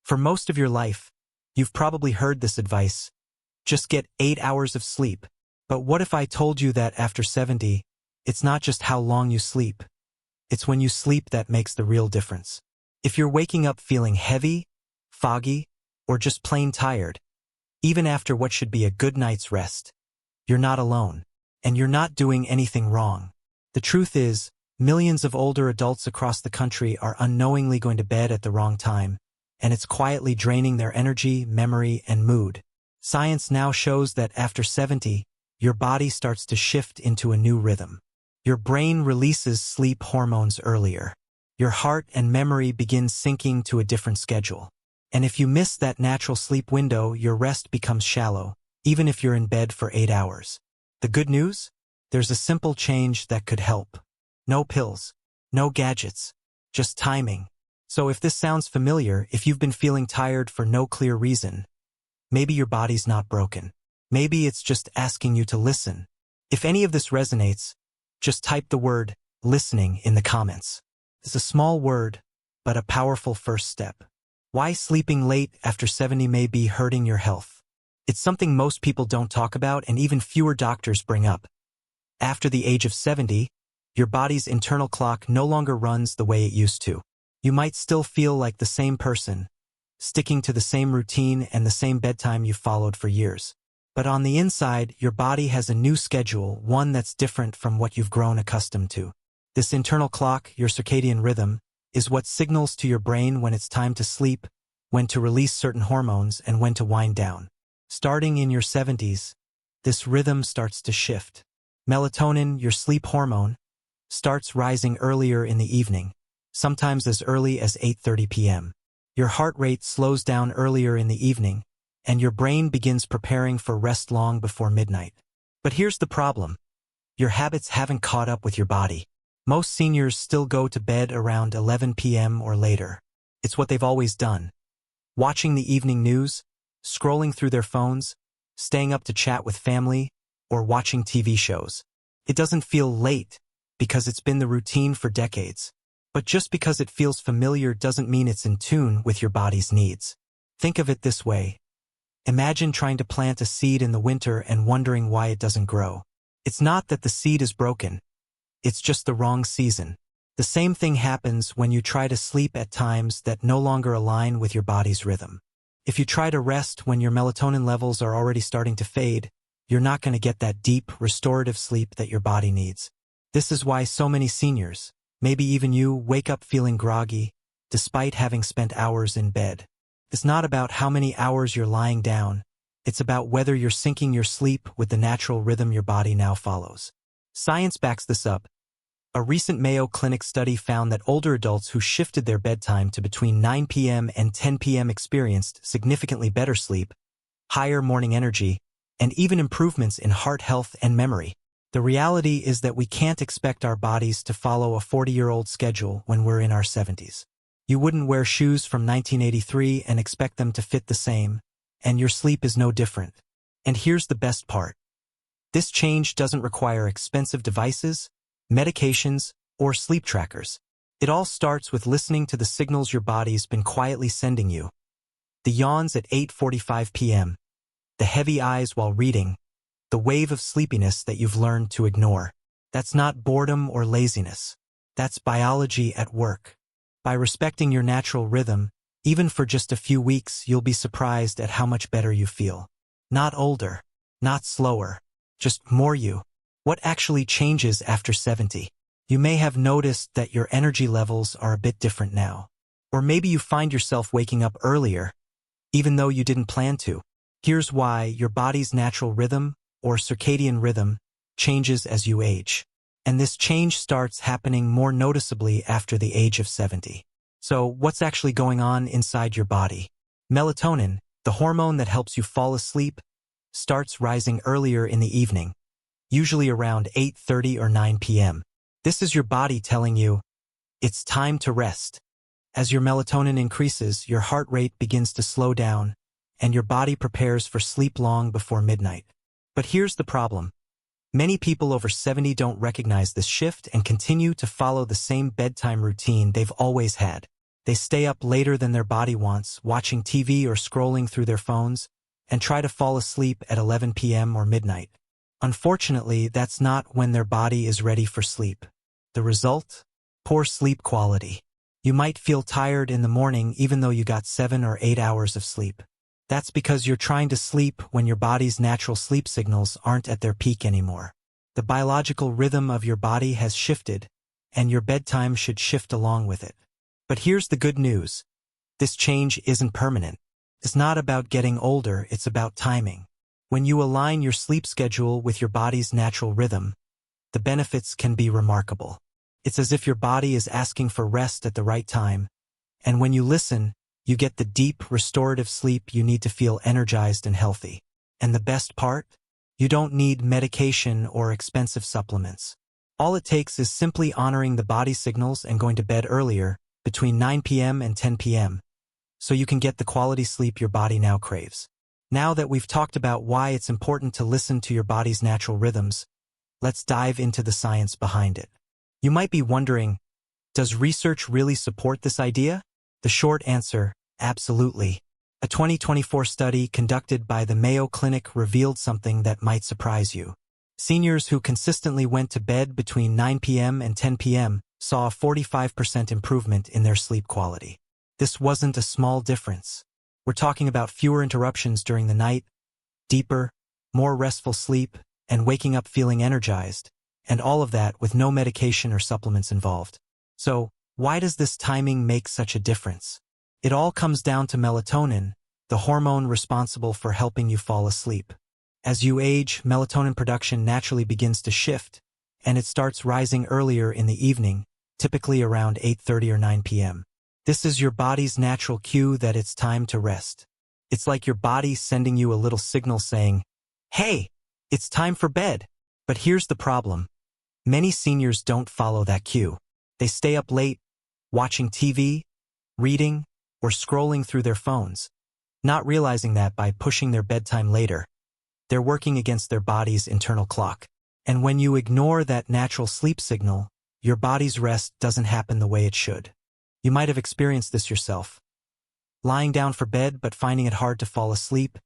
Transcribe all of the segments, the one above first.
For most of your life, you've probably heard this advice: just get 8 hours of sleep. But what if I told you that after 70, it's not just how long you sleep, it's when you sleep that makes the real difference. If you're waking up feeling heavy, foggy, or just plain tired, even after what should be a good night's rest, you're not alone, and you're not doing anything wrong. The truth is, millions of older adults across the country are unknowingly going to bed at the wrong time, and it's quietly draining their energy, memory, and mood. Science now shows that after 70, your body starts to shift into a new rhythm. Your brain releases sleep hormones earlier. Your heart and memory begin syncing to a different schedule. And if you miss that natural sleep window, your rest becomes shallow, even if you're in bed for 8 hours. The good news? There's a simple change that could help. No pills, no gadgets, just timing. So if this sounds familiar, if you've been feeling tired for no clear reason, maybe your body's not broken. Maybe it's just asking you to listen. If any of this resonates, just type the word listening in the comments. It's a small word, but a powerful first step. Why sleeping late after 70 may be hurting your health. It's something most people don't talk about and even fewer doctors bring up. After the age of 70, your body's internal clock no longer runs the way it used to. You might still feel like the same person, sticking to the same routine and the same bedtime you've followed for years. But on the inside, your body has a new schedule, one that's different from what you've grown accustomed to. This internal clock, your circadian rhythm, is what signals to your brain when it's time to sleep, when to release certain hormones, and when to wind down. Starting in your 70s, this rhythm starts to shift. Melatonin, your sleep hormone, starts rising earlier in the evening, sometimes as early as 8:30 p.m. Your heart rate slows down earlier in the evening, and your brain begins preparing for rest long before midnight. But here's the problem. Your habits haven't caught up with your body. Most seniors still go to bed around 11 p.m. or later. It's what they've always done. Watching the evening news, scrolling through their phones, staying up to chat with family, or watching TV shows. It doesn't feel late because it's been the routine for decades. But just because it feels familiar doesn't mean it's in tune with your body's needs. Think of it this way. Imagine trying to plant a seed in the winter and wondering why it doesn't grow. It's not that the seed is broken. It's just the wrong season. The same thing happens when you try to sleep at times that no longer align with your body's rhythm. If you try to rest when your melatonin levels are already starting to fade, you're not going to get that deep, restorative sleep that your body needs. This is why so many seniors, maybe even you, wake up feeling groggy, despite having spent hours in bed. It's not about how many hours you're lying down. It's about whether you're syncing your sleep with the natural rhythm your body now follows. Science backs this up. A recent Mayo Clinic study found that older adults who shifted their bedtime to between 9 p.m. and 10 p.m. experienced significantly better sleep, higher morning energy, and even improvements in heart health and memory. The reality is that we can't expect our bodies to follow a 40-year-old schedule when we're in our 70s. You wouldn't wear shoes from 1983 and expect them to fit the same, and your sleep is no different. And here's the best part. This change doesn't require expensive devices, medications, or sleep trackers. It all starts with listening to the signals your body's been quietly sending you. The yawns at 8:45 p.m., the heavy eyes while reading, the wave of sleepiness that you've learned to ignore. That's not boredom or laziness. That's biology at work. By respecting your natural rhythm, even for just a few weeks, you'll be surprised at how much better you feel. Not older, not slower, just more you. What actually changes after 70? You may have noticed that your energy levels are a bit different now. Or maybe you find yourself waking up earlier, even though you didn't plan to. Here's why: your body's natural rhythm, or circadian rhythm, changes as you age. And this change starts happening more noticeably after the age of 70. So what's actually going on inside your body? Melatonin, the hormone that helps you fall asleep, starts rising earlier in the evening, usually around 8:30 or 9 p.m. This is your body telling you, it's time to rest. As your melatonin increases, your heart rate begins to slow down, and your body prepares for sleep long before midnight. But here's the problem. Many people over 70 don't recognize this shift and continue to follow the same bedtime routine they've always had. They stay up later than their body wants, watching TV or scrolling through their phones, and try to fall asleep at 11 p.m. or midnight. Unfortunately, that's not when their body is ready for sleep. The result? Poor sleep quality. You might feel tired in the morning even though you got 7 or 8 hours of sleep. That's because you're trying to sleep when your body's natural sleep signals aren't at their peak anymore. The biological rhythm of your body has shifted, and your bedtime should shift along with it. But here's the good news. This change isn't permanent. It's not about getting older, it's about timing. When you align your sleep schedule with your body's natural rhythm, the benefits can be remarkable. It's as if your body is asking for rest at the right time, and when you listen, you get the deep, restorative sleep you need to feel energized and healthy. And the best part? You don't need medication or expensive supplements. All it takes is simply honoring the body signals and going to bed earlier, between 9 p.m. and 10 p.m., so you can get the quality sleep your body now craves. Now that we've talked about why it's important to listen to your body's natural rhythms, let's dive into the science behind it. You might be wondering, does research really support this idea? The short answer, absolutely. A 2024 study conducted by the Mayo Clinic revealed something that might surprise you. Seniors who consistently went to bed between 9 p.m. and 10 p.m. saw a 45% improvement in their sleep quality. This wasn't a small difference. We're talking about fewer interruptions during the night, deeper, more restful sleep, and waking up feeling energized, and all of that with no medication or supplements involved. So, why does this timing make such a difference? It all comes down to melatonin, the hormone responsible for helping you fall asleep. As you age, melatonin production naturally begins to shift, and it starts rising earlier in the evening, typically around 8:30 or 9 p.m. This is your body's natural cue that it's time to rest. It's like your body sending you a little signal saying, "Hey, it's time for bed." But here's the problem. Many seniors don't follow that cue. They stay up late, watching TV, reading, or scrolling through their phones, not realizing that by pushing their bedtime later, they're working against their body's internal clock. And when you ignore that natural sleep signal, your body's rest doesn't happen the way it should. You might have experienced this yourself. Lying down for bed but finding it hard to fall asleep,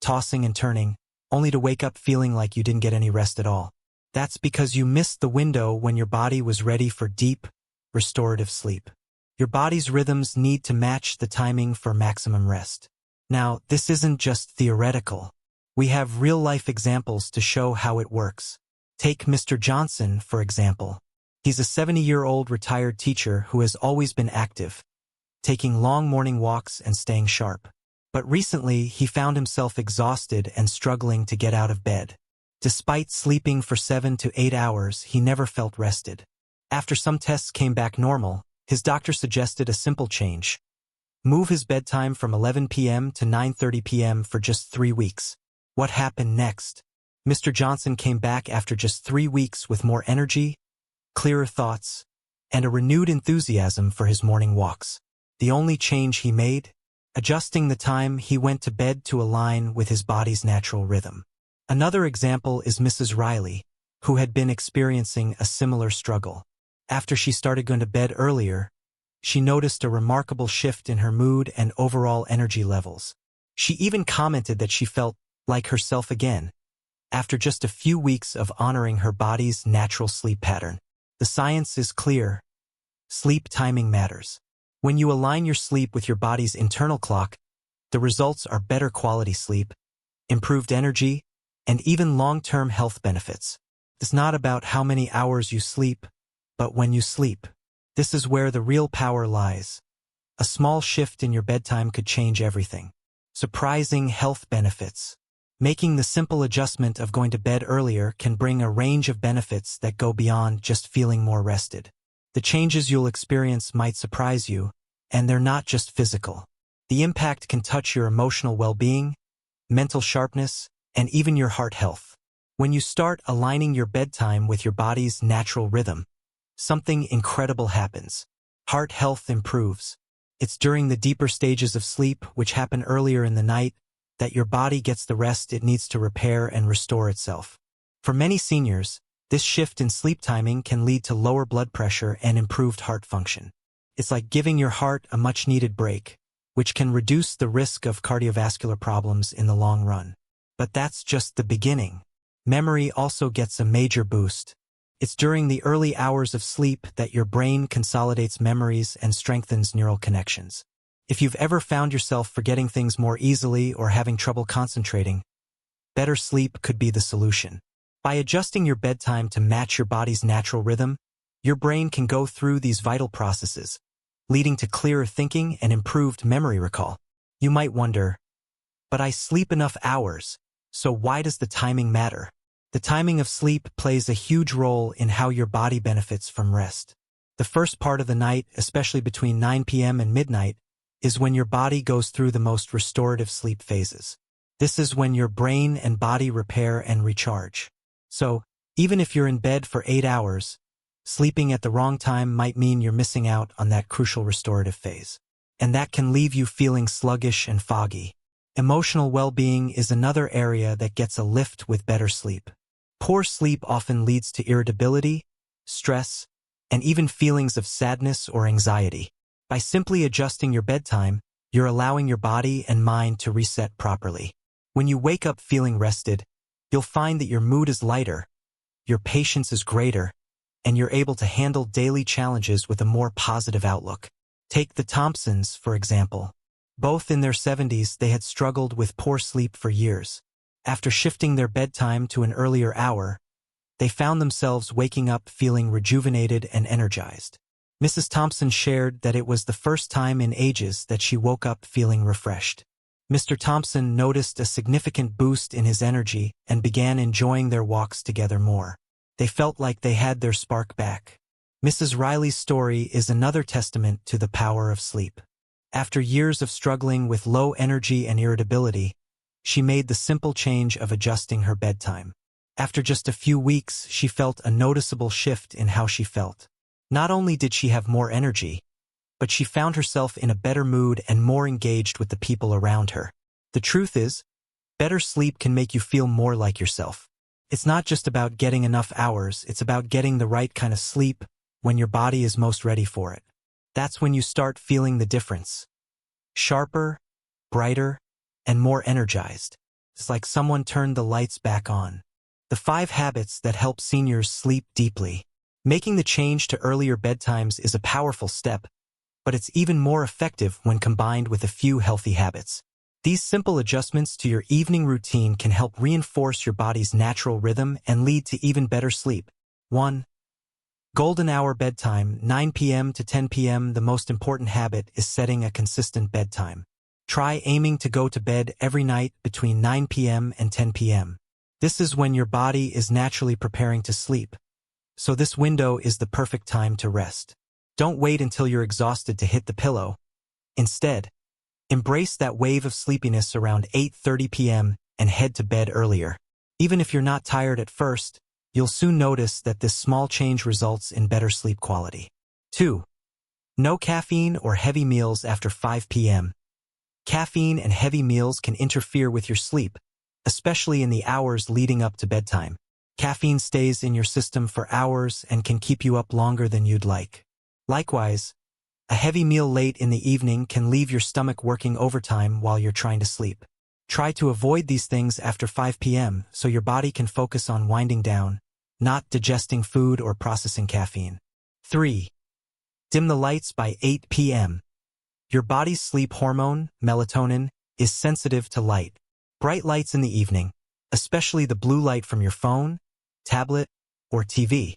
tossing and turning, only to wake up feeling like you didn't get any rest at all. That's because you missed the window when your body was ready for deep, restorative sleep. Your body's rhythms need to match the timing for maximum rest. Now, this isn't just theoretical. We have real-life examples to show how it works. Take Mr. Johnson, for example. He's a 70-year-old retired teacher who has always been active, taking long morning walks and staying sharp. But recently, he found himself exhausted and struggling to get out of bed. Despite sleeping for 7 to 8 hours, he never felt rested. After some tests came back normal, his doctor suggested a simple change. Move his bedtime from 11 p.m. to 9:30 p.m. for just 3 weeks. What happened next? Mr. Johnson came back after just 3 weeks with more energy, clearer thoughts, and a renewed enthusiasm for his morning walks. The only change he made? Adjusting the time he went to bed to align with his body's natural rhythm. Another example is Mrs. Riley, who had been experiencing a similar struggle. After she started going to bed earlier, she noticed a remarkable shift in her mood and overall energy levels. She even commented that she felt like herself again, after just a few weeks of honoring her body's natural sleep pattern. The science is clear. Sleep timing matters. When you align your sleep with your body's internal clock, the results are better quality sleep, improved energy, and even long-term health benefits. It's not about how many hours you sleep, but when you sleep. This is where the real power lies. A small shift in your bedtime could change everything. Surprising health benefits. Making the simple adjustment of going to bed earlier can bring a range of benefits that go beyond just feeling more rested. The changes you'll experience might surprise you, and they're not just physical. The impact can touch your emotional well-being, mental sharpness, and even your heart health. When you start aligning your bedtime with your body's natural rhythm, something incredible happens. Heart health improves. It's during the deeper stages of sleep, which happen earlier in the night, that your body gets the rest it needs to repair and restore itself. For many seniors, this shift in sleep timing can lead to lower blood pressure and improved heart function. It's like giving your heart a much-needed break, which can reduce the risk of cardiovascular problems in the long run. But that's just the beginning. Memory also gets a major boost. It's during the early hours of sleep that your brain consolidates memories and strengthens neural connections. If you've ever found yourself forgetting things more easily or having trouble concentrating, better sleep could be the solution. By adjusting your bedtime to match your body's natural rhythm, your brain can go through these vital processes, leading to clearer thinking and improved memory recall. You might wonder, but I sleep enough hours, so why does the timing matter? The timing of sleep plays a huge role in how your body benefits from rest. The first part of the night, especially between 9 p.m. and midnight, is when your body goes through the most restorative sleep phases. This is when your brain and body repair and recharge. So, even if you're in bed for 8 hours, sleeping at the wrong time might mean you're missing out on that crucial restorative phase. And that can leave you feeling sluggish and foggy. Emotional well-being is another area that gets a lift with better sleep. Poor sleep often leads to irritability, stress, and even feelings of sadness or anxiety. By simply adjusting your bedtime, you're allowing your body and mind to reset properly. When you wake up feeling rested, you'll find that your mood is lighter, your patience is greater, and you're able to handle daily challenges with a more positive outlook. Take the Thompsons, for example. Both in their 70s, they had struggled with poor sleep for years. After shifting their bedtime to an earlier hour, they found themselves waking up feeling rejuvenated and energized. Mrs. Thompson shared that it was the first time in ages that she woke up feeling refreshed. Mr. Thompson noticed a significant boost in his energy and began enjoying their walks together more. They felt like they had their spark back. Mrs. Riley's story is another testament to the power of sleep. After years of struggling with low energy and irritability, she made the simple change of adjusting her bedtime. After just a few weeks, she felt a noticeable shift in how she felt. Not only did she have more energy, but she found herself in a better mood and more engaged with the people around her. The truth is, better sleep can make you feel more like yourself. It's not just about getting enough hours, it's about getting the right kind of sleep when your body is most ready for it. That's when you start feeling the difference. Sharper, brighter, and more energized. It's like someone turned the lights back on. The 5 habits that help seniors sleep deeply. Making the change to earlier bedtimes is a powerful step, but it's even more effective when combined with a few healthy habits. These simple adjustments to your evening routine can help reinforce your body's natural rhythm and lead to even better sleep. 1. Golden hour bedtime, 9 p.m. to 10 p.m. The most important habit is setting a consistent bedtime. Try aiming to go to bed every night between 9 p.m. and 10 p.m. This is when your body is naturally preparing to sleep, so this window is the perfect time to rest. Don't wait until you're exhausted to hit the pillow. Instead, embrace that wave of sleepiness around 8:30 p.m. and head to bed earlier. Even if you're not tired at first, you'll soon notice that this small change results in better sleep quality. 2. No caffeine or heavy meals after 5 p.m. Caffeine and heavy meals can interfere with your sleep, especially in the hours leading up to bedtime. Caffeine stays in your system for hours and can keep you up longer than you'd like. Likewise, a heavy meal late in the evening can leave your stomach working overtime while you're trying to sleep. Try to avoid these things after 5 p.m. so your body can focus on winding down, not digesting food or processing caffeine. 3. Dim the lights by 8 p.m. Your body's sleep hormone, melatonin, is sensitive to light. Bright lights in the evening, especially the blue light from your phone, tablet, or TV,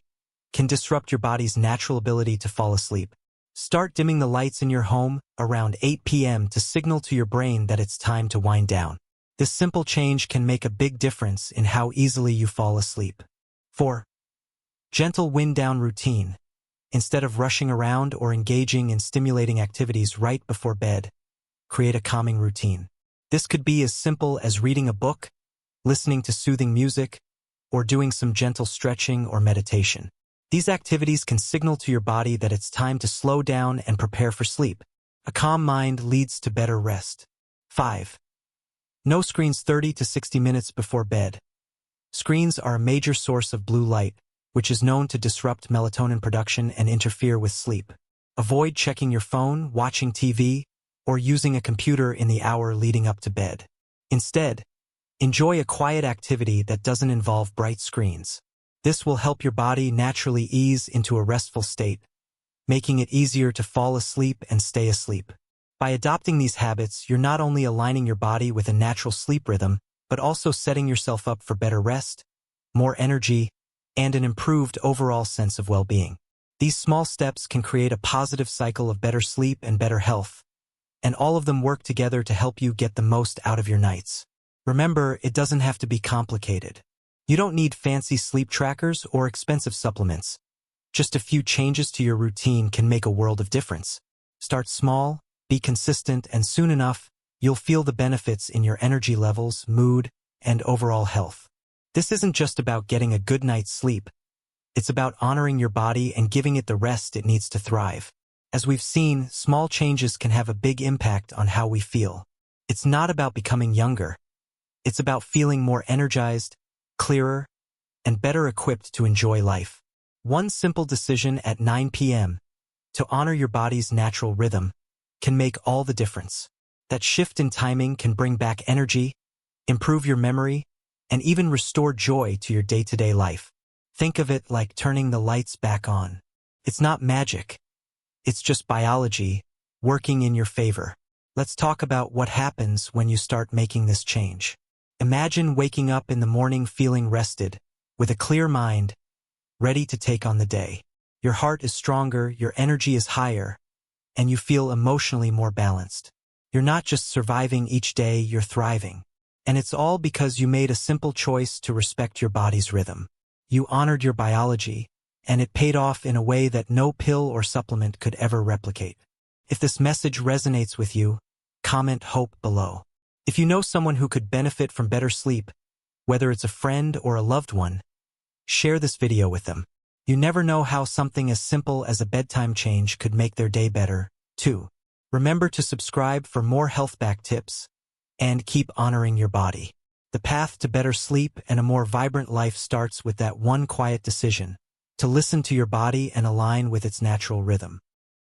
can disrupt your body's natural ability to fall asleep. Start dimming the lights in your home around 8 p.m. to signal to your brain that it's time to wind down. This simple change can make a big difference in how easily you fall asleep. 4. Gentle wind-down routine. Instead of rushing around or engaging in stimulating activities right before bed, create a calming routine. This could be as simple as reading a book, listening to soothing music, or doing some gentle stretching or meditation. These activities can signal to your body that it's time to slow down and prepare for sleep. A calm mind leads to better rest. 5. No screens 30 to 60 minutes before bed. Screens are a major source of blue light, which is known to disrupt melatonin production and interfere with sleep. Avoid checking your phone, watching TV, or using a computer in the hour leading up to bed. Instead, enjoy a quiet activity that doesn't involve bright screens. This will help your body naturally ease into a restful state, making it easier to fall asleep and stay asleep. By adopting these habits, you're not only aligning your body with a natural sleep rhythm, but also setting yourself up for better rest, more energy, and an improved overall sense of well-being. These small steps can create a positive cycle of better sleep and better health, and all of them work together to help you get the most out of your nights. Remember, it doesn't have to be complicated. You don't need fancy sleep trackers or expensive supplements. Just a few changes to your routine can make a world of difference. Start small, be consistent, and soon enough, you'll feel the benefits in your energy levels, mood, and overall health. This isn't just about getting a good night's sleep. It's about honoring your body and giving it the rest it needs to thrive. As we've seen, small changes can have a big impact on how we feel. It's not about becoming younger. It's about feeling more energized, clearer, and better equipped to enjoy life. One simple decision at 9 p.m. to honor your body's natural rhythm can make all the difference. That shift in timing can bring back energy, improve your memory, and even restore joy to your day-to-day life. Think of it like turning the lights back on. It's not magic. It's just biology working in your favor. Let's talk about what happens when you start making this change. Imagine waking up in the morning feeling rested, with a clear mind, ready to take on the day. Your heart is stronger, your energy is higher, and you feel emotionally more balanced. You're not just surviving each day, you're thriving. And it's all because you made a simple choice to respect your body's rhythm. You honored your biology, and it paid off in a way that no pill or supplement could ever replicate. If this message resonates with you, comment hope below. If you know someone who could benefit from better sleep, whether it's a friend or a loved one, share this video with them. You never know how something as simple as a bedtime change could make their day better, too. Remember to subscribe for more health-backed tips, and keep honoring your body. The path to better sleep and a more vibrant life starts with that one quiet decision, to listen to your body and align with its natural rhythm.